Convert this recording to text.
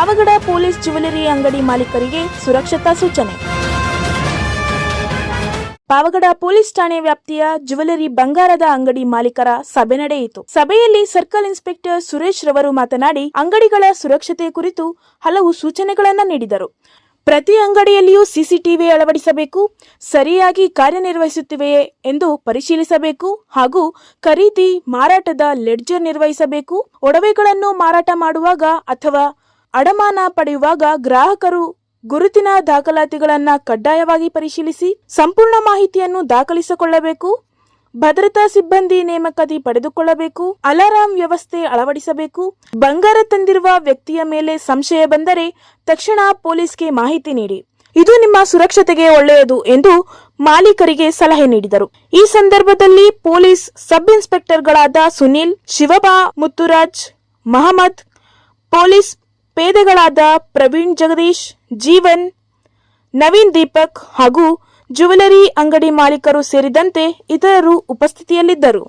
Pavagada police jewellery ಅಂಗಡಿ ಮಾಲೀಕರಿಗೆ ಸುರಕ್ಷತಾ ಸೂಚನೆ. ಪಾವಗಡ ಪೊಲೀಸ್ ಠಾಣೆ ವ್ಯಾಪ್ತಿಯ ಜ್ಯುವೆಲರಿ ಬಂಗಾರದ ಅಂಗಡಿ ಮಾಲೀಕರ ಸಭೆ ನಡೆಯಿತು. ಸಭೆಯಲ್ಲಿ ಸರ್ಕಲ್ ಇನ್ಸ್ಪೆಕ್ಟರ್ ಸುರೇಶ್ ರವರು ಮಾತನಾಡಿ ಅಂಗಡಿಗಳ ಸುರಕ್ಷತೆ ಕುರಿತು ಹಲವು ಸೂಚನೆಗಳನ್ನು ನೀಡಿದರು. ಪ್ರತಿ ಅಂಗಡಿಯಲ್ಲಿಯೂ ಸಿಸಿಟಿವಿ ಅಳವಡಿಸಬೇಕು, ಸರಿಯಾಗಿ ಕಾರ್ಯನಿರ್ವಹಿಸುತ್ತಿವೆಯೇ ಎಂದು ಪರಿಶೀಲಿಸಬೇಕು ಹಾಗೂ ಖರೀದಿ ಮಾರಾಟದ ಲೆಡ್ಜರ್ ನಿರ್ವಹಿಸಬೇಕು. ಒಡವೆಗಳನ್ನು ಮಾರಾಟ ಮಾಡುವಾಗ ಅಥವಾ ಅಡಮಾನ ಪಡೆಯುವಾಗ ಗ್ರಾಹಕರು ಗುರುತಿನ ದಾಖಲಾತಿಗಳನ್ನು ಕಡ್ಡಾಯವಾಗಿ ಪರಿಶೀಲಿಸಿ ಸಂಪೂರ್ಣ ಮಾಹಿತಿಯನ್ನು ದಾಖಲಿಸಿಕೊಳ್ಳಬೇಕು. ಭದ್ರತಾ ಸಿಬ್ಬಂದಿ ನೇಮಕಾತಿ ಪಡೆದುಕೊಳ್ಳಬೇಕು. ಅಲಾರಾಂ ವ್ಯವಸ್ಥೆ ಅಳವಡಿಸಬೇಕು. ಬಂಗಾರ ತಂದಿರುವ ವ್ಯಕ್ತಿಯ ಮೇಲೆ ಸಂಶಯ ಬಂದರೆ ತಕ್ಷಣ ಪೊಲೀಸ್ಗೆ ಮಾಹಿತಿ ನೀಡಿ. ಇದು ನಿಮ್ಮ ಸುರಕ್ಷತೆಗೆ ಒಳ್ಳೆಯದು ಎಂದು ಮಾಲೀಕರಿಗೆ ಸಲಹೆ ನೀಡಿದರು. ಈ ಸಂದರ್ಭದಲ್ಲಿ ಪೊಲೀಸ್ ಸಬ್ ಇನ್ಸ್ಪೆಕ್ಟರ್ಗಳಾದ ಸುನಿಲ್, ಶಿವಬಾ, ಮುತ್ತುರಾಜ್, ಮಹಮ್ಮದ್, ಪೊಲೀಸ್ ಪೇದೆಗಳಾದ ಪ್ರವೀಣ್, ಜಗದೀಶ್, ಜೀವನ್, ನವೀನ್, ದೀಪಕ್ ಹಾಗೂ ಜ್ಯುವೆಲರಿ ಅಂಗಡಿ ಮಾಲೀಕರು ಸೇರಿದಂತೆ ಇತರರು ಉಪಸ್ಥಿತಿಯಲ್ಲಿದ್ದರು.